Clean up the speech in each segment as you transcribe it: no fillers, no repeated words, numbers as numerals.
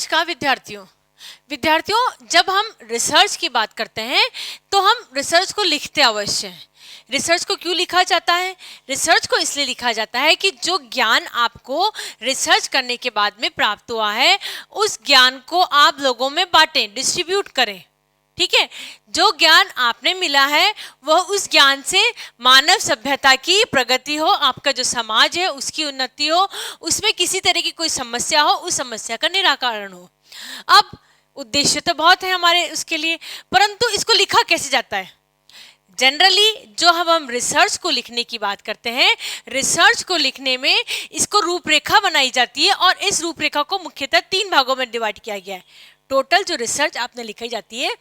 नमस्कार विद्यार्थियों, जब हम रिसर्च की बात करते हैं तो हम रिसर्च को लिखते अवश्य हैं। रिसर्च को क्यों लिखा जाता है? रिसर्च को इसलिए लिखा जाता है कि जो ज्ञान आपको रिसर्च करने के बाद में प्राप्त हुआ है उस ज्ञान को आप लोगों में बांटें, डिस्ट्रीब्यूट करें। ठीक है, जो ज्ञान आपने मिला है वह उस ज्ञान से मानव सभ्यता की प्रगति हो, आपका जो समाज है उसकी उन्नति हो, उसमें किसी तरह की कोई समस्या हो, उस समस्या का निराकरण हो। अब उद्देश्य तो बहुत है हमारे उसके लिए, परंतु इसको लिखा कैसे जाता है? जनरली जो हम रिसर्च को लिखने की बात करते हैं, रिसर्च को लिखने में इसको रूपरेखा बनाई जाती है और इस रूपरेखा को मुख्यतः 3 भागों में डिवाइड किया गया है। टोटल जो रिसर्च आपने लिखाई जाती है,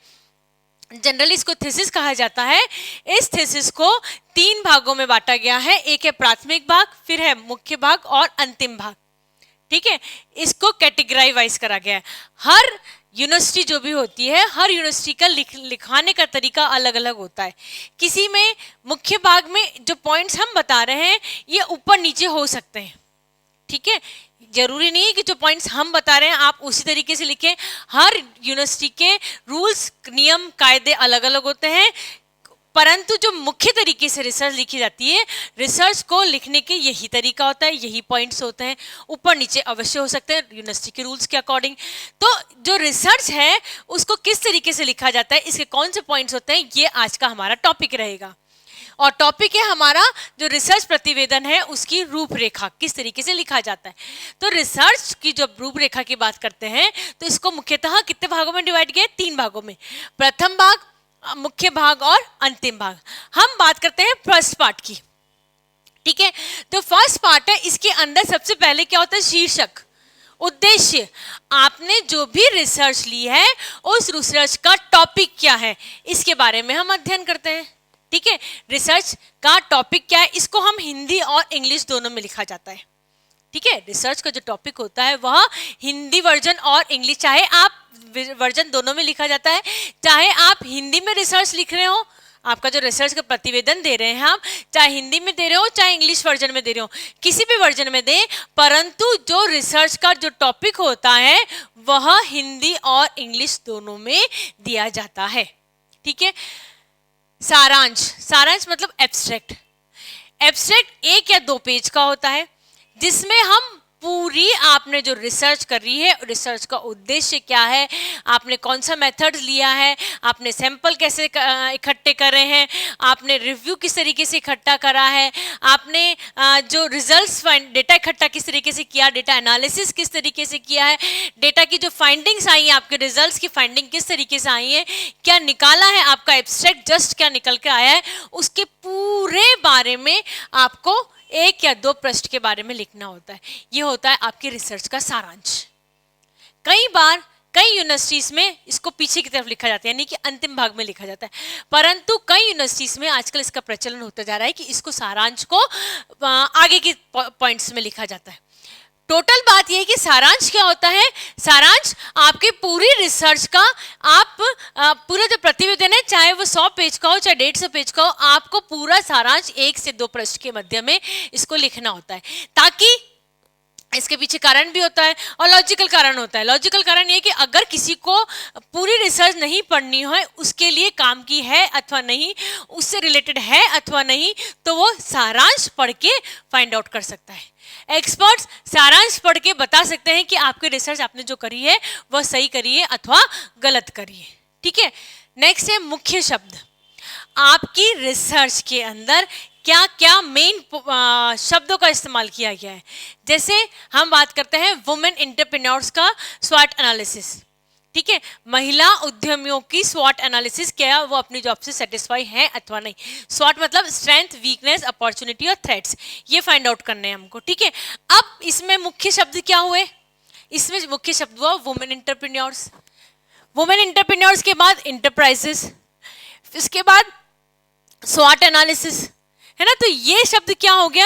जनरली इसको थीसिस कहा जाता है। इस थीसिस को 3 भागों में बांटा गया है। एक है प्राथमिक भाग, फिर है मुख्य भाग और अंतिम भाग। ठीक है, इसको कैटेगराइज वाइज करा गया है। हर यूनिवर्सिटी जो भी होती है, हर यूनिवर्सिटी का लिखाने का तरीका अलग अलग होता है। किसी में मुख्य भाग में जो पॉइंट्स हम बता रहे हैं ये ऊपर नीचे हो सकते हैं। ठीक है, जरूरी नहीं है कि जो पॉइंट्स हम बता रहे हैं आप उसी तरीके से लिखें। हर यूनिवर्सिटी के रूल्स, नियम, कायदे अलग अलग होते हैं, परंतु जो मुख्य तरीके से रिसर्च लिखी जाती है, रिसर्च को लिखने के यही तरीका होता है, यही पॉइंट्स होते हैं। ऊपर नीचे अवश्य हो सकते हैं यूनिवर्सिटी के रूल्स के अकॉर्डिंग। तो जो रिसर्च है उसको किस तरीके से लिखा जाता है, इसके कौन से पॉइंट्स होते हैं, ये आज का हमारा टॉपिक रहेगा। और टॉपिक है हमारा जो रिसर्च प्रतिवेदन है उसकी रूपरेखा, किस तरीके से लिखा जाता है। तो रिसर्च की जब रूपरेखा की बात करते हैं तो इसको मुख्यतः कितने भागों में डिवाइड किया है? 3 भागों में। प्रथम भाग, मुख्य भाग और अंतिम भाग। हम बात करते हैं फर्स्ट पार्ट की। ठीक है, तो फर्स्ट पार्ट है, इसके अंदर सबसे पहले क्या होता है? शीर्षक, उद्देश्य। आपने जो भी रिसर्च ली है उस रिसर्च का टॉपिक क्या है, इसके बारे में हम अध्ययन करते हैं। ठीक है, रिसर्च का टॉपिक क्या है, इसको हम हिंदी और इंग्लिश दोनों में लिखा जाता है। ठीक है, रिसर्च का जो टॉपिक होता है वह हिंदी वर्जन और इंग्लिश, चाहे आप वर्जन दोनों में लिखा जाता है। चाहे आप हिंदी में रिसर्च लिख रहे हो, आपका जो रिसर्च का प्रतिवेदन दे रहे हैं आप, चाहे हिंदी में दे रहे हो चाहे इंग्लिश वर्जन में दे रहे हो, किसी भी वर्जन में दें, परंतु जो रिसर्च का जो टॉपिक होता है वह हिंदी और इंग्लिश दोनों में दिया जाता है। ठीक है, सारांश मतलब एब्स्ट्रैक्ट। एब्स्ट्रैक्ट 1 या 2 पेज का होता है जिसमें हम पूरी आपने जो रिसर्च कर रही है, रिसर्च का उद्देश्य क्या है, आपने कौन सा मेथड लिया है, आपने सैंपल कैसे इकट्ठे करे हैं, आपने रिव्यू किस तरीके से इकट्ठा करा है, आपने जो रिजल्ट्स डेटा इकट्ठा किस तरीके से किया, डेटा एनालिसिस किस तरीके से किया है, डेटा की जो फाइंडिंग्स आई हैं, आपके रिजल्ट्स की फाइंडिंग किस तरीके से आई है, क्या निकाला है, आपका एब्स्ट्रैक्ट जस्ट क्या निकल के आया है, उसके पूरे बारे में आपको 1 या 2 पृष्ठ के बारे में लिखना होता है। ये होता है आपकी रिसर्च का सारांश। कई बार कई यूनिवर्सिटीज में इसको पीछे की तरफ लिखा जाता है, यानी कि अंतिम भाग में लिखा जाता है, परंतु कई यूनिवर्सिटीज में आजकल इसका प्रचलन होता जा रहा है कि इसको सारांश को आगे के पॉइंट्स में लिखा जाता है। टोटल बात यह है कि सारांश क्या होता है? सारांश आपकी पूरी रिसर्च का, आप पूरा जो प्रतिवेदन है, चाहे वो 100 पेज का हो चाहे 150 पेज का हो, आपको पूरा सारांश 1 से 2 पृष्ठ के मध्य में इसको लिखना होता है। ताकि इसके पीछे कारण भी होता है और लॉजिकल कारण होता है। लॉजिकल कारण ये कि अगर किसी को पूरी रिसर्च नहीं पढ़नी हो, उसके लिए काम की है अथवा नहीं, उससे रिलेटेड है अथवा नहीं, तो वो सारांश पढ़ के फाइंड आउट कर सकता है। एक्सपर्ट्स सारांश पढ़ के बता सकते हैं कि आपकी रिसर्च आपने जो करी है वह सही करी है अथवा गलत करी है। ठीक है, नेक्स्ट है मुख्य शब्द। आपकी रिसर्च के अंदर क्या क्या मेन शब्दों का इस्तेमाल किया गया है। जैसे हम बात करते हैं वुमेन एंटरप्रेन्योर्स का स्वॉट एनालिसिस। ठीक है, महिला उद्यमियों की स्वॉट एनालिसिस, क्या वो अपनी जॉब से सेटिस्फाई है अथवा नहीं। स्वॉट मतलब स्ट्रेंथ, वीकनेस, अपॉर्चुनिटी और थ्रेट्स, ये फाइंड आउट करने हैं हमको। ठीक है, अब इसमें मुख्य शब्द क्या हुए? इसमें मुख्य शब्द हुआ वुमेन एंटरप्रेन्योर्स। वुमेन एंटरप्रेन्योर्स के बाद इंटरप्राइजेस, इसके बाद स्वॉट एनालिसिस, है ना। तो ये शब्द क्या हो गया,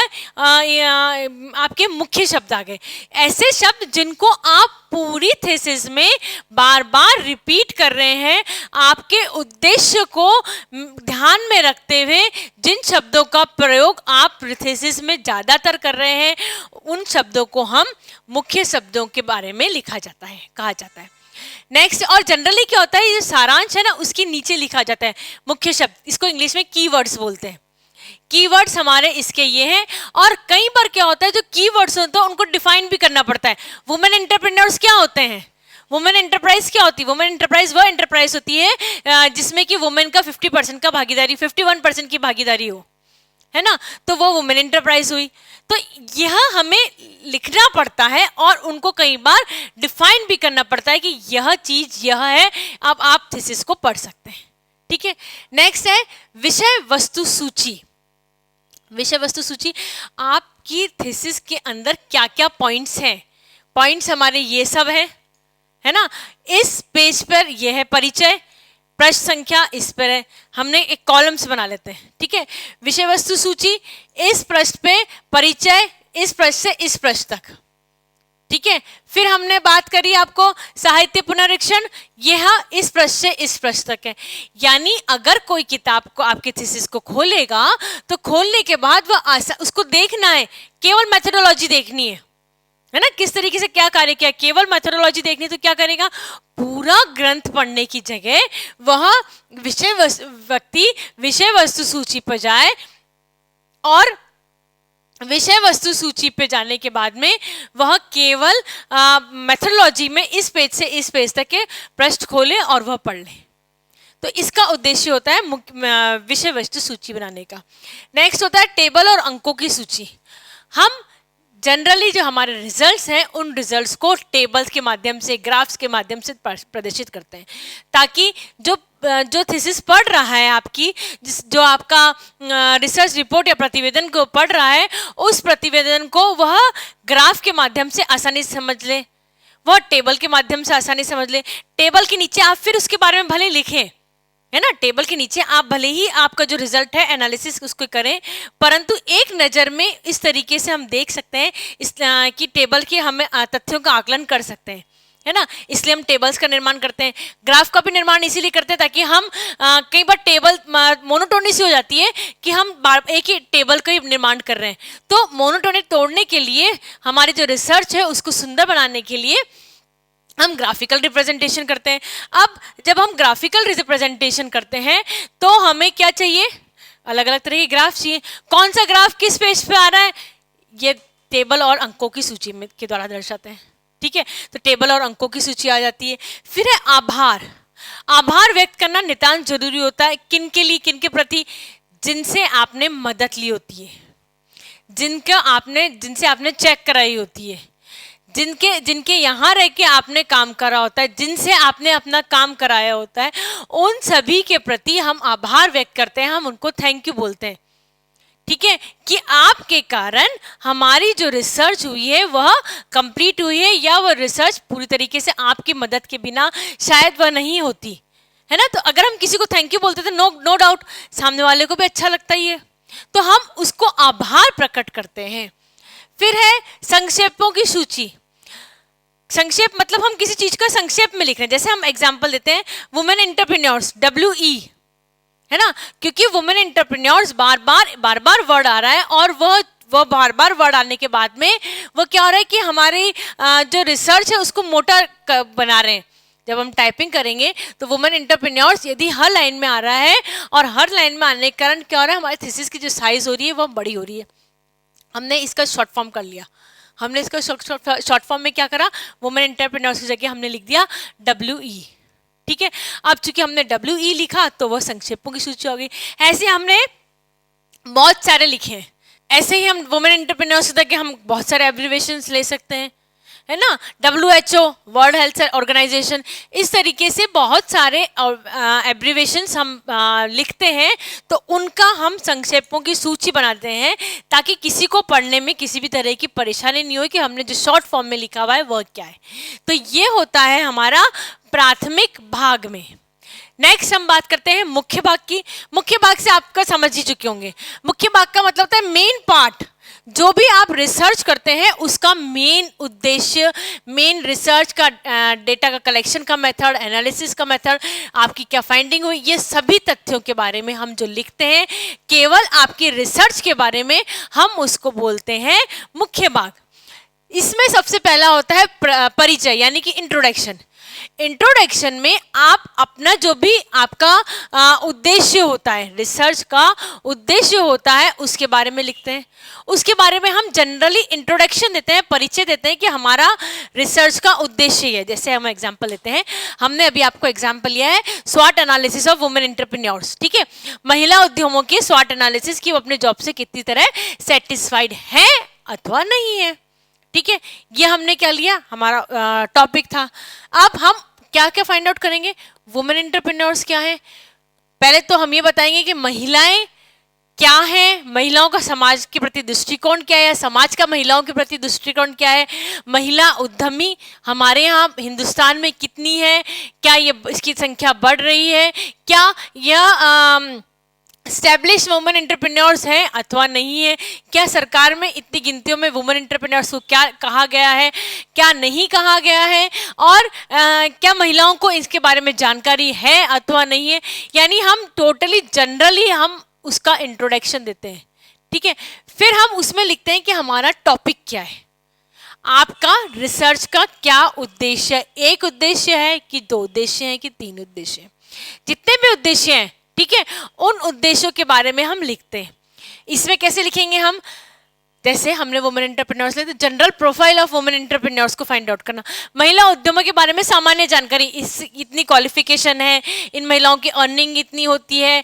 आपके मुख्य शब्द आ गए, ऐसे शब्द जिनको आप पूरी थीसिस में बार बार रिपीट कर रहे हैं, आपके उद्देश्य को ध्यान में रखते हुए जिन शब्दों का प्रयोग आप थीसिस में ज़्यादातर कर रहे हैं, उन शब्दों को हम मुख्य शब्दों के बारे में लिखा जाता है, कहा जाता है। नेक्स्ट, और जनरली क्या होता है, ये सारांश है ना, उसके नीचे लिखा जाता है मुख्य शब्द, इसको इंग्लिश में कीवर्ड्स बोलते हैं। कीवर्ड्स हमारे इसके ये हैं, और कई बार क्या होता है जो कीवर्ड्स होते हैं उनको डिफाइन भी करना पड़ता है। वुमेन एंटरप्रेन्योर्स क्या होते हैं, वुमेन एंटरप्राइज क्या होती है, वुमेन एंटरप्राइज वह एंटरप्राइज होती है जिसमें कि वुमेन का 50% का भागीदारी, 51% की भागीदारी हो, है ना, तो वो वुमेन एंटरप्राइज हुई। तो यह हमें लिखना पड़ता है और उनको कई बार डिफाइन भी करना पड़ता है कि यह चीज यह है। अब आप थीसिस को पढ़ सकते हैं, ठीक है। नेक्स्ट है विषय वस्तु सूची। विषय वस्तु सूची, आपकी थीसिस के अंदर क्या क्या पॉइंट्स हैं, पॉइंट्स हमारे ये सब हैं, है ना। इस पेज पर यह है परिचय, प्रश्न संख्या इस पर है, हमने एक कॉलम्स बना लेते हैं, ठीक है। विषय वस्तु सूची, इस पृष्ठ पे परिचय, इस पृष्ठ से इस पृष्ठ तक, ठीक है। फिर हमने बात करी आपको साहित्य पुनरीक्षण, यह इस पृष्ठ से इस पृष्ठ तक है। यानी अगर कोई किताब को आपके थीसिस को खोलेगा तो खोलने के बाद वह उसको देखना है, केवल मेथोडोलॉजी देखनी है ना, किस तरीके से क्या कार्य किया, केवल मेथोडोलॉजी देखनी, तो क्या करेगा, पूरा ग्रंथ पढ़ने की जगह वह विषय वस्तु सूची पर जाए, और विषय वस्तु सूची पे जाने के बाद में वह केवल मेथोडोलॉजी में इस पेज से इस पेज तक के पृष्ठ खोले और वह पढ़ ले। तो इसका उद्देश्य होता है विषय वस्तु सूची बनाने का। नेक्स्ट होता है टेबल और अंकों की सूची। हम जनरली जो हमारे रिजल्ट्स हैं उन रिजल्ट्स को टेबल्स के माध्यम से, ग्राफ्स के माध्यम से प्रदर्शित करते हैं, ताकि जो थीसिस पढ़ रहा है आपकी, जो आपका रिसर्च रिपोर्ट या प्रतिवेदन को पढ़ रहा है, उस प्रतिवेदन को वह ग्राफ के माध्यम से आसानी से समझ ले, वह टेबल के माध्यम से आसानी समझ ले। टेबल के नीचे आप फिर उसके बारे में भले लिखें, है ना, टेबल के नीचे आप भले ही आपका जो रिजल्ट है एनालिसिस उसको करें, परंतु एक नज़र में इस तरीके से हम देख सकते हैं कि टेबल के हमें तथ्यों का आकलन कर सकते हैं, है ना। इसलिए हम टेबल्स का निर्माण करते हैं। ग्राफ का भी निर्माण इसीलिए करते हैं ताकि हम कई बार टेबल मोनोटोनी सी हो जाती है कि हम एक ही टेबल का ही निर्माण कर रहे हैं, तो मोनोटोनी तोड़ने के लिए, हमारी जो रिसर्च है उसको सुंदर बनाने के लिए हम ग्राफिकल रिप्रेजेंटेशन करते हैं। अब जब हम ग्राफिकल रिप्रेजेंटेशन करते हैं तो हमें क्या चाहिए, अलग अलग तरह के ग्राफ चाहिए। कौन सा ग्राफ किस पेज पे आ रहा है, ये टेबल और अंकों की सूची में के द्वारा दर्शाते हैं, ठीक है। तो टेबल और अंकों की सूची आ जाती है। फिर है आभार। आभार व्यक्त करना नितांत जरूरी होता है। किन के लिए, किन के प्रति, जिनसे आपने मदद ली होती है, जिनसे आपने चेक कराई होती है, जिनके यहाँ रह के आपने काम करा होता है, जिनसे आपने अपना काम कराया होता है, उन सभी के प्रति हम आभार व्यक्त करते हैं, हम उनको थैंक यू बोलते हैं, ठीक है, कि आपके कारण हमारी जो रिसर्च हुई है वह कंप्लीट हुई है, या वह रिसर्च पूरी तरीके से आपकी मदद के बिना शायद वह नहीं होती, है ना। तो अगर हम किसी को थैंक यू बोलते तो नो डाउट सामने वाले को भी अच्छा लगता ही है, तो हम उसको आभार प्रकट करते हैं। फिर है संक्षेपों की सूची। संक्षेप मतलब हम किसी चीज का संक्षेप में लिख रहे हैं, जैसे हम एग्जांपल देते हैं वुमेन एंटरप्रेन्योर्स, WE, है ना, क्योंकि वुमेन एंटरप्रेन्योर्स बार बार वर्ड आ रहा है, और वह बार बार वर्ड आने के बाद में वो क्या हो रहा है कि हमारी जो रिसर्च है उसको मोटा बना रहे हैं। जब हम टाइपिंग करेंगे तो वुमेन एंटरप्रेन्योर्स यदि हर लाइन में आ रहा है, और हर लाइन में आने के कारण क्या हो रहा है, हमारी थीसिस की जो साइज हो रही है वह बड़ी हो रही है। हमने इसका शॉर्ट फॉर्म कर लिया, हमने इसका शॉर्ट फॉर्म में क्या करा, वुमेन एंटरप्रेन्योर्स की जगह हमने लिख दिया WE, ठीक है। अब चूंकि हमने WE लिखा तो वह संक्षेपों की सूची हो गई। ऐसे हमने बहुत सारे लिखे हैं। ऐसे ही हम वुमेन एंटरप्रेन्योर्स की जगह हम बहुत सारे एब्रिविएशंस ले सकते हैं, है ना, WHO, वर्ल्ड हेल्थ ऑर्गेनाइजेशन, इस तरीके से बहुत सारे एब्रिविएशंस हम लिखते हैं, तो उनका हम संक्षेपों की सूची बनाते हैं ताकि किसी को पढ़ने में किसी भी तरह की परेशानी नहीं हो कि हमने जो शॉर्ट फॉर्म में लिखा हुआ है वह क्या है। तो ये होता है हमारा प्राथमिक भाग में। नेक्स्ट हम बात करते हैं मुख्य भाग की। मुख्य भाग से आपका समझ ही चुके होंगे। मुख्य भाग का मतलब होता है मेन पार्ट, जो भी आप रिसर्च करते हैं उसका मेन उद्देश्य, मेन रिसर्च का डेटा का कलेक्शन का मेथड, एनालिसिस का मेथड, आपकी क्या फाइंडिंग हुई, ये सभी तथ्यों के बारे में हम जो लिखते हैं, केवल आपकी रिसर्च के बारे में, हम उसको बोलते हैं मुख्य भाग। इसमें सबसे पहला होता है परिचय यानी कि इंट्रोडक्शन। इंट्रोडक्शन में आप अपना जो भी आपका उद्देश्य होता है, रिसर्च का उद्देश्य होता है, उसके बारे में लिखते हैं। उसके बारे में हम जनरली इंट्रोडक्शन देते हैं, परिचय देते हैं कि हमारा रिसर्च का उद्देश्य है। जैसे हम एग्जांपल लेते हैं, हमने अभी आपको एग्जांपल लिया है स्वॉट एनालिसिस ऑफ वुमेन एंटरप्रेन्योर्स, ठीक है, महिला उद्यमों के स्वॉट एनालिसिस की वो अपने जॉब से कितनी तरह सेटिस्फाइड है अथवा नहीं है, ठीक है। ये हमने क्या लिया, हमारा टॉपिक था। अब हम क्या क्या फाइंड आउट करेंगे, वुमेन एंटरप्रेन्योर्स क्या है। पहले तो हम ये बताएंगे कि महिलाएं क्या है, महिलाओं का समाज के प्रति दृष्टिकोण क्या है, समाज का महिलाओं के प्रति दृष्टिकोण क्या है, महिला उद्यमी हमारे यहाँ हिंदुस्तान में कितनी है, क्या ये इसकी संख्या बढ़ रही है, क्या यह स्टैब्लिश वुमेन एंटरप्रेन्योर्स हैं अथवा नहीं है, क्या सरकार में इतनी गिनतियों में वुमेन एंटरप्रेन्योर्स को क्या कहा गया है, क्या नहीं कहा गया है, और क्या महिलाओं को इसके बारे में जानकारी है अथवा नहीं है। यानी हम टोटली जनरली हम उसका इंट्रोडक्शन देते हैं, ठीक है। फिर हम उसमें लिखते हैं कि हमारा टॉपिक क्या है, आपका रिसर्च का क्या उद्देश्य है। एक उद्देश्य है कि दो उद्देश्य हैं कि तीन उद्देश्य हैं, जितने भी उद्देश्य हैं, ठीक है, उन उद्देश्यों के बारे में हम लिखते हैं। इसमें कैसे लिखेंगे हम, जैसे हमने वुमेन एंटरप्रेन्योर्स ले तो general profile of women entrepreneurs को फाइंड आउट करना, महिला उद्यमों के बारे में सामान्य जानकारी, इस इतनी क्वालिफिकेशन है, इन महिलाओं की अर्निंग इतनी होती है,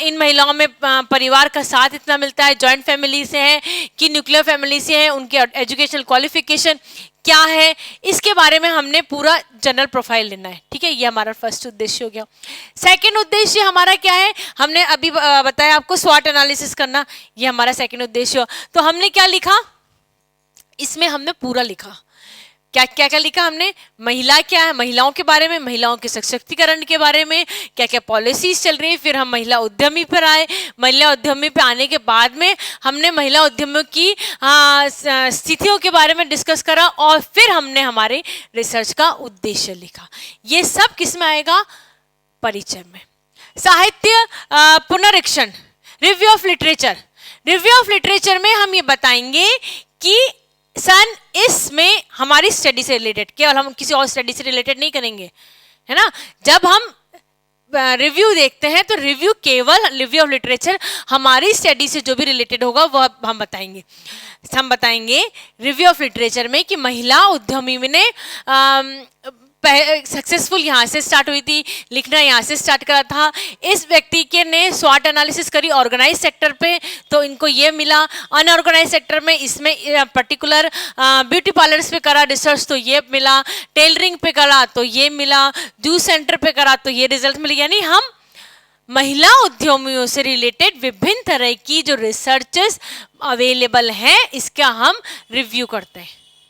इन महिलाओं में परिवार का साथ इतना मिलता है, जॉइंट फैमिली से है कि न्यूक्लियर फैमिली से है, उनके एजुकेशनल क्वालिफिकेशन क्या है, इसके बारे में हमने पूरा जनरल प्रोफाइल लेना है, ठीक है। ये हमारा फर्स्ट उद्देश्य हो गया। सेकंड उद्देश्य हमारा क्या है, हमने अभी बताया आपको स्वॉट एनालिसिस करना, ये हमारा सेकंड उद्देश्य हो। तो हमने क्या लिखा, इसमें हमने पूरा लिखा, क्या क्या क्या लिखा हमने, महिला क्या है, महिलाओं के बारे में, महिलाओं के सशक्तिकरण के बारे में, क्या क्या पॉलिसीज चल रही है। फिर हम महिला उद्यमी पर आए, महिला उद्यमी पे आने के बाद में हमने महिला उद्यमियों की स्थितियों के बारे में डिस्कस करा, और फिर हमने हमारे रिसर्च का उद्देश्य लिखा। ये सब किस में आएगा, परिचय में। साहित्य पुनरीक्षण, review of literature. Review of literature में हम ये बताएंगे कि सन इसमें हमारी स्टडी से रिलेटेड, केवल हम किसी और स्टडी से रिलेटेड नहीं करेंगे, है ना। जब हम रिव्यू देखते हैं तो रिव्यू केवल रिव्यू ऑफ लिटरेचर हमारी स्टडी से जो भी रिलेटेड होगा वह हम बताएंगे। हम बताएंगे रिव्यू ऑफ लिटरेचर में कि महिला उद्यमी ने सक्सेसफुल यहाँ से स्टार्ट हुई थी, लिखना यहाँ से स्टार्ट करा था, इस व्यक्ति के ने स्वॉट एनालिसिस करी ऑर्गेनाइज सेक्टर पे तो इनको ये मिला, अनऑर्गेनाइज सेक्टर में इसमें पर्टिकुलर ब्यूटी पार्लर्स पे करा रिसर्च तो ये मिला, टेलरिंग पे करा तो ये मिला, जूस सेंटर पे करा तो ये रिजल्ट मिले। यानी हम महिला उद्यमियों से रिलेटेड विभिन्न तरह की जो रिसर्चेस अवेलेबल हैं इसका हम रिव्यू करते हैं,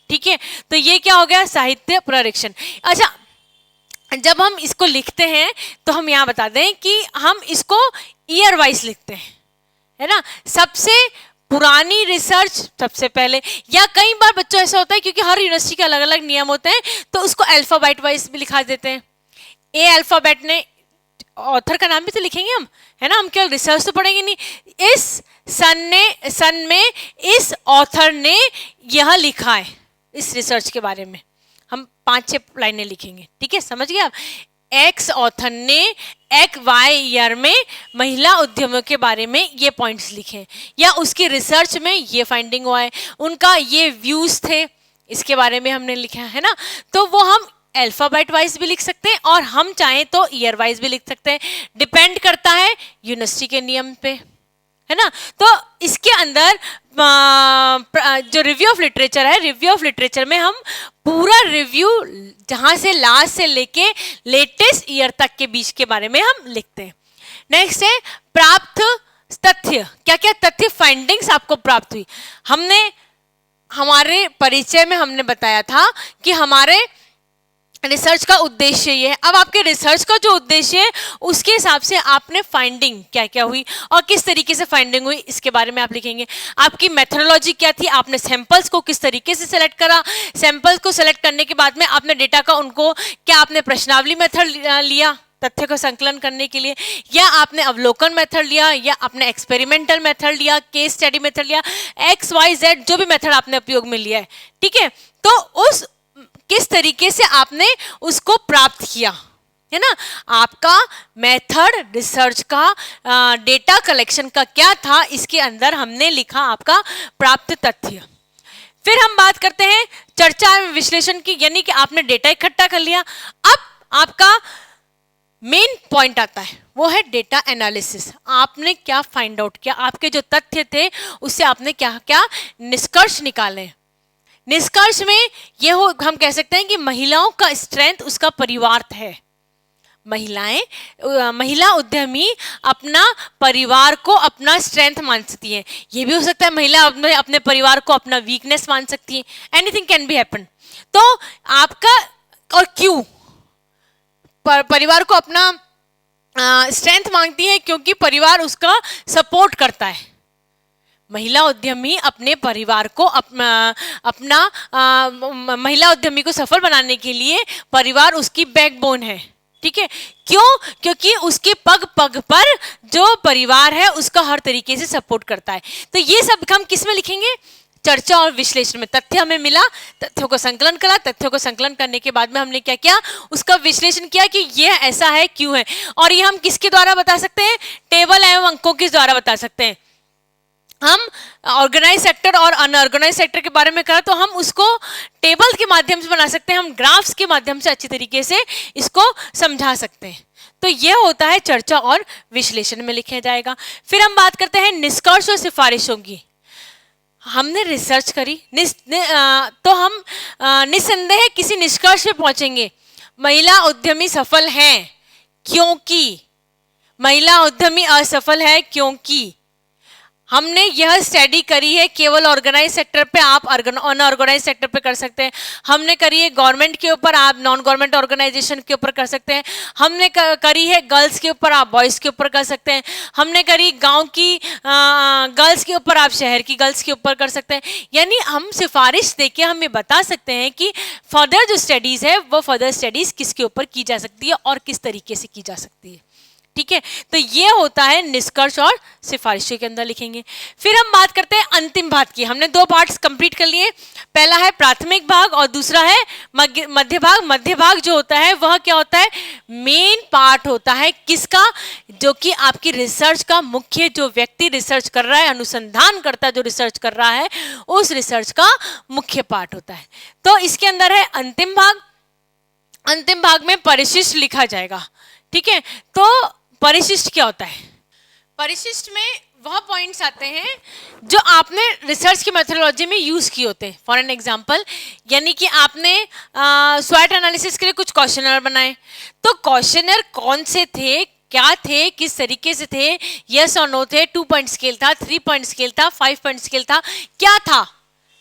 ठीक है। तो ये क्या हो गया, साहित्य पुनरीक्षण। अच्छा, जब हम इसको लिखते हैं तो हम यहाँ बता दें कि हम इसको ईयर वाइज लिखते हैं, है ना। सबसे पुरानी रिसर्च सबसे पहले, या कई बार बच्चों ऐसा होता है क्योंकि हर यूनिवर्सिटी के अलग अलग नियम होते हैं तो उसको अल्फाबेट वाइज भी लिखा देते हैं। ए अल्फाबेट ने, ऑथर का नाम भी तो लिखेंगे हम, है ना, हम केवल रिसर्च तो पढ़ेंगे नहीं। इस सन में इस ऑथर ने यह लिखा है, इस रिसर्च के बारे में हम 5-6 लाइनें लिखेंगे, ठीक है, समझ गए आप। एक्स ऑथर ने एक्स वाई ईयर में महिला उद्यमियों के बारे में ये पॉइंट्स लिखे, या उसकी रिसर्च में ये फाइंडिंग हुआ है, उनका ये व्यूज थे, इसके बारे में हमने लिखा है ना। तो वो हम अल्फाबेट वाइज भी लिख सकते हैं और हम चाहें तो ईयर वाइज भी लिख सकते हैं, डिपेंड करता है यूनिवर्सिटी के नियम पे, है ना। तो इसके अंदर जो रिव्यू ऑफ लिटरेचर है, रिव्यू ऑफ लिटरेचर में हम पूरा रिव्यू जहां से लास्ट से लेके लेटेस्ट ईयर तक के बीच के बारे में हम लिखते हैं। नेक्स्ट है प्राप्त तथ्य, क्या क्या तथ्य फाइंडिंग्स आपको प्राप्त हुई। हमने हमारे परिचय में हमने बताया था कि हमारे रिसर्च का उद्देश्य ये है। अब आपके रिसर्च का जो उद्देश्य है उसके हिसाब से आपने फाइंडिंग क्या क्या हुई और किस तरीके से फाइंडिंग हुई इसके बारे में आप लिखेंगे। आपकी मेथोडोलॉजी क्या थी, आपने सैंपल्स को किस तरीके से सेलेक्ट करा, सैंपल्स को सेलेक्ट करने के बाद में आपने डेटा का उनको क्या आपने प्रश्नावली मेथड लिया तथ्य को संकलन करने के लिए, या आपने अवलोकन मेथड लिया, या आपने एक्सपेरिमेंटल मेथड लिया, केस स्टडी मेथड लिया, XYZ जो भी मेथड आपने उपयोग में लिया है, ठीक है। तो उस किस तरीके से आपने उसको प्राप्त किया, है ना। आपका मेथड रिसर्च का डेटा कलेक्शन का क्या था, इसके अंदर हमने लिखा आपका प्राप्त तथ्य। फिर हम बात करते हैं चर्चा एवं विश्लेषण की, यानी कि आपने डेटा इकट्ठा कर लिया। अब आपका मेन पॉइंट आता है, वो है डेटा एनालिसिस। आपने क्या फाइंड आउट किया, आपके जो तथ्य थे उससे आपने क्या क्या निष्कर्ष निकाले। निष्कर्ष में ये हो हम कह सकते हैं कि महिलाओं का स्ट्रेंथ उसका परिवार है। महिला उद्यमी अपना परिवार को अपना स्ट्रेंथ मान सकती है। ये भी हो सकता है महिला अपने परिवार को अपना वीकनेस मान सकती है। Anything can be happen. तो आपका और क्यों परिवार को अपना स्ट्रेंथ मांगती है, क्योंकि परिवार उसका सपोर्ट करता है। महिला उद्यमी अपने परिवार को महिला उद्यमी को सफल बनाने के लिए परिवार उसकी बैकबोन है, ठीक है। क्यों? क्योंकि उसके पग पग पर जो परिवार है उसका हर तरीके से सपोर्ट करता है। तो ये सब हम किस में लिखेंगे, चर्चा और विश्लेषण में। तथ्य हमें मिला, तथ्यों को संकलन करा, तथ्यों को संकलन करने के बाद में हमने क्या किया, उसका विश्लेषण किया कि ये ऐसा है क्यों है। और ये हम किसके द्वारा बता सकते हैं, टेबल एवं अंकों के द्वारा बता सकते हैं। हम ऑर्गेनाइज सेक्टर और अनऑर्गेनाइज सेक्टर के बारे में करा तो हम उसको टेबल के माध्यम से बना सकते हैं, हम ग्राफ्स के माध्यम से अच्छी तरीके से इसको समझा सकते हैं। तो ये होता है चर्चा और विश्लेषण में लिखा जाएगा। फिर हम बात करते हैं निष्कर्ष और सिफारिशों की। हमने रिसर्च करी तो हम निस्संदेह किसी निष्कर्ष पे पहुंचेंगे। महिला उद्यमी सफल हैं क्योंकि, महिला उद्यमी असफल है क्योंकि। हमने यह स्टडी करी है केवल ऑर्गेनाइज सेक्टर पे, आप अनऑर्गेनाइज सेक्टर पे कर सकते हैं। हमने करी है गवर्नमेंट के ऊपर, आप नॉन गवर्नमेंट ऑर्गेनाइजेशन के ऊपर कर सकते हैं। हमने करी है गर्ल्स के ऊपर, आप बॉयज़ के ऊपर कर सकते हैं। हमने करी गांव की गर्ल्स के ऊपर, आप शहर की गर्ल्स के ऊपर कर सकते हैं। यानी हम सिफारिश देके हम ये बता सकते हैं कि फर्दर जो स्टडीज़ है वो फर्दर स्टडीज़ किसके ऊपर की जा सकती है और किस तरीके से की जा सकती है, ठीक है। तो ये होता है निष्कर्ष और सिफारिशों के अंदर लिखेंगे। फिर हम बात करते हैं अंतिम भाग की। हमने दो पार्ट्स कंप्लीट कर लिए, पहला है प्राथमिक भाग और दूसरा है मध्य भाग। मध्य भाग जो होता है वह क्या होता है, मेन पार्ट होता है किसका, जो कि आपकी रिसर्च का मुख्य, जो व्यक्ति रिसर्च कर रहा है, अनुसंधान करता है, जो रिसर्च कर रहा है, उस रिसर्च का मुख्य पार्ट होता है। तो इसके अंदर है अंतिम भाग। अंतिम भाग में परिशिष्ट लिखा जाएगा, ठीक है। तो परिशिष्ट क्या होता है, परिशिष्ट में वह पॉइंट्स आते हैं जो आपने रिसर्च की मेथोडोलॉजी में यूज किए होते हैं। फॉर एन एग्जांपल, यानी कि आपने स्वॉट एनालिसिस के लिए कुछ क्वेश्चनर बनाए, तो क्वेश्चनर कौन से थे, क्या थे, किस तरीके से थे, यस और नो थे, 2 पॉइंट स्केल था, 3 पॉइंट स्केल था, 5 पॉइंट स्केल था, क्या था,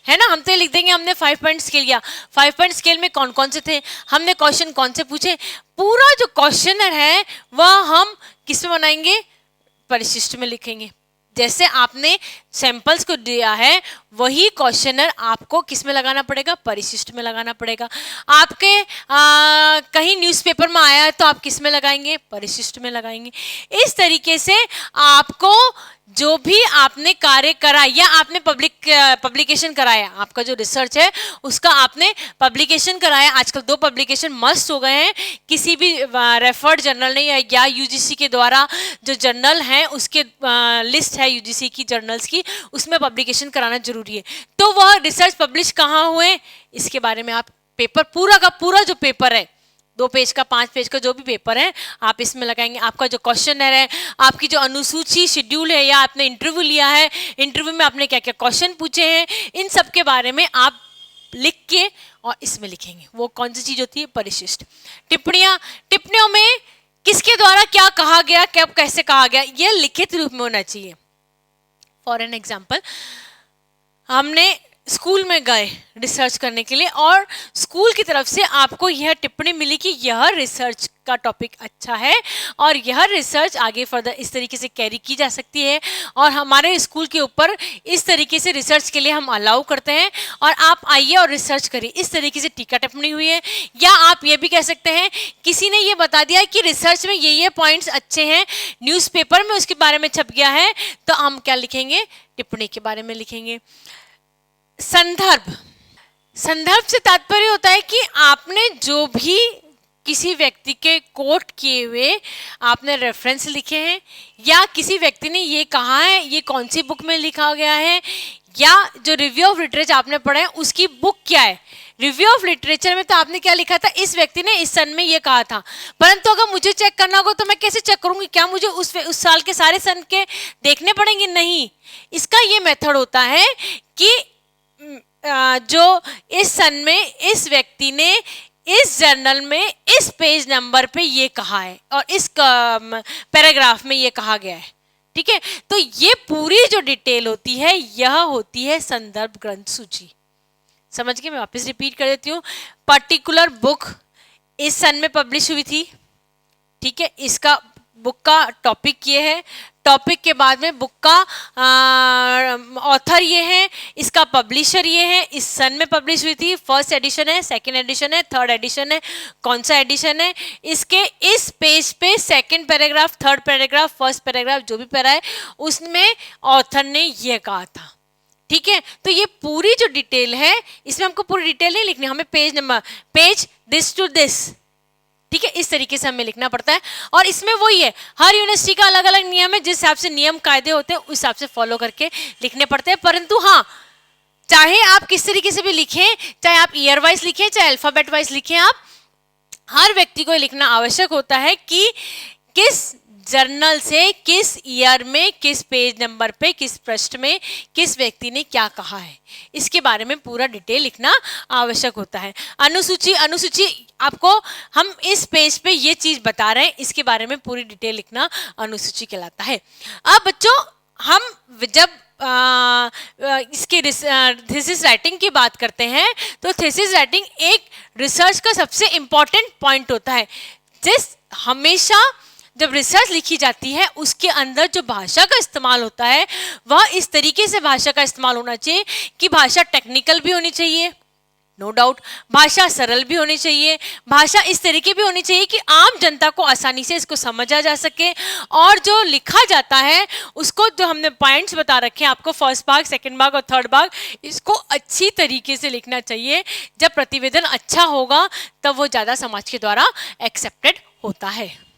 है ना। हम तो लिख देंगे हमने 5 पॉइंट स्केल किया, 5 पॉइंट स्केल में कौन कौन से थे, हमने क्वेश्चन कौन से पूछे, पूरा जो क्वेश्चनर है वह हम किस में बनाएंगे, परिशिष्ट में लिखेंगे। जैसे आपने सैंपल्स को दिया है वही क्वेश्चनर आपको किस में लगाना पड़ेगा, परिशिष्ट में लगाना पड़ेगा। आपके कहीं न्यूज़पेपर में आया है तो आप किस में लगाएंगे, परिशिष्ट में लगाएंगे। इस तरीके से आपको जो भी आपने कार्य करा या आपने पब्लिकेशन कराया, आपका जो रिसर्च है उसका आपने पब्लिकेशन कराया। आजकल 2 पब्लिकेशन मस्ट हो गए हैं, किसी भी रेफर्ड जर्नल ने या यूजीसी के द्वारा जो जर्नल हैं उसके लिस्ट है यूजीसी की जर्नल्स की, उसमें पब्लिकेशन कराना जरूरी है। तो वह रिसर्च पब्लिश कहाँ हुए, इसके बारे में आप पेपर पूरा का पूरा जो पेपर है, 2 पेज का 5 पेज का जो भी पेपर है आप इसमें लगाएंगे। आपका जो क्वेश्चनर है, आपकी जो अनुसूची शेड्यूल है, या आपने इंटरव्यू लिया है, इंटरव्यू में आपने क्या क्या क्वेश्चन पूछे हैं, इन सब के बारे में आप लिख के और इसमें लिखेंगे। वो कौन सी चीज होती है, परिशिष्ट। टिप्पणियों में किसके द्वारा क्या कहा गया, कब कैसे कहा गया, यह लिखित रूप में होना चाहिए। फॉर एन एग्जाम्पल, हमने स्कूल में गए रिसर्च करने के लिए और स्कूल की तरफ से आपको यह टिप्पणी मिली कि यह रिसर्च का टॉपिक अच्छा है और यह रिसर्च आगे फर्दर इस तरीके से कैरी की जा सकती है और हमारे स्कूल के ऊपर इस तरीके से रिसर्च के लिए हम अलाउ करते हैं और आप आइए और रिसर्च करिए, इस तरीके से टीका टिप्पणी हुई है। या आप ये भी कह सकते हैं किसी ने ये बता दिया कि रिसर्च में ये पॉइंट्स अच्छे हैं, न्यूज़पेपर में उसके बारे में छप गया है, तो हम क्या लिखेंगे, टिप्पणी के बारे में लिखेंगे। संदर्भ, संदर्भ से तात्पर्य होता है कि आपने जो भी किसी व्यक्ति के कोट किए हुए आपने रेफरेंस लिखे हैं या किसी व्यक्ति ने ये कहा है, ये कौन सी बुक में लिखा गया है, या जो रिव्यू ऑफ लिटरेचर आपने पढ़ा है उसकी बुक क्या है। रिव्यू ऑफ लिटरेचर में तो आपने क्या लिखा था, इस व्यक्ति ने इस सन में ये कहा था, परंतु अगर मुझे चेक करना होगा तो मैं कैसे चेक करूंगी, क्या मुझे उस साल के सारे सन के देखने पड़ेंगे? नहीं, इसका ये मेथड होता है कि जो इस सन में इस व्यक्ति ने इस जर्नल में इस पेज नंबर पे ये कहा है और इस पैराग्राफ में ये कहा गया है, ठीक है। तो ये पूरी जो डिटेल होती है यह होती है संदर्भ ग्रंथ सूची। समझ गए? मैं वापस रिपीट कर देती हूँ। पर्टिकुलर बुक इस सन में पब्लिश हुई थी, ठीक है, इसका बुक का टॉपिक ये है, टॉपिक के बाद में बुक का ऑथर ये है, इसका पब्लिशर ये है, इस सन में पब्लिश हुई थी, फर्स्ट एडिशन है, सेकंड एडिशन है, थर्ड एडिशन है, कौन सा एडिशन है, इसके इस पेज पे second paragraph, third paragraph, first paragraph, जो भी पैरा है उसमें ऑथर ने ये कहा था, ठीक है। तो ये पूरी जो डिटेल है इसमें हमको पूरी डिटेल नहीं लिखनी, हमें page number, page this to this, ठीक है, इस तरीके से हमें लिखना पड़ता है। और इसमें वही है, हर यूनिवर्सिटी का अलग अलग नियम है, जिस हिसाब से नियम कायदे होते हैं उस हिसाब से फॉलो करके लिखने पड़ते हैं। परंतु हाँ, चाहे आप किस तरीके से भी लिखें, चाहे आप ईयर वाइज लिखें, चाहे अल्फाबेट वाइज लिखें, आप हर व्यक्ति को लिखना आवश्यक होता है कि किस जर्नल से किस ईयर में किस पेज नंबर पे किस पृष्ठ में किस व्यक्ति ने क्या कहा है, इसके बारे में पूरा डिटेल लिखना आवश्यक होता है। अनुसूची, अनुसूची आपको हम इस पेज पे ये चीज बता रहे हैं, इसके बारे में पूरी डिटेल लिखना अनुसूची कहलाता है। अब बच्चों हम जब इसके थीसिस राइटिंग की बात करते हैं तो थीसिस राइटिंग एक रिसर्च का सबसे इंपॉर्टेंट पॉइंट होता है। जिस हमेशा जब रिसर्च लिखी जाती है उसके अंदर जो भाषा का इस्तेमाल होता है वह इस तरीके से भाषा का इस्तेमाल होना चाहिए कि भाषा टेक्निकल भी होनी चाहिए, नो डाउट, भाषा सरल भी होनी चाहिए, भाषा इस तरीके भी होनी चाहिए कि आम जनता को आसानी से इसको समझा जा सके, और जो लिखा जाता है उसको, जो हमने पॉइंट्स बता रखे हैं आपको, फर्स्ट भाग, सेकंड भाग और थर्ड भाग, इसको अच्छी तरीके से लिखना चाहिए। जब प्रतिवेदन अच्छा होगा तब वो ज़्यादा समाज के द्वारा एक्सेप्टेड होता है।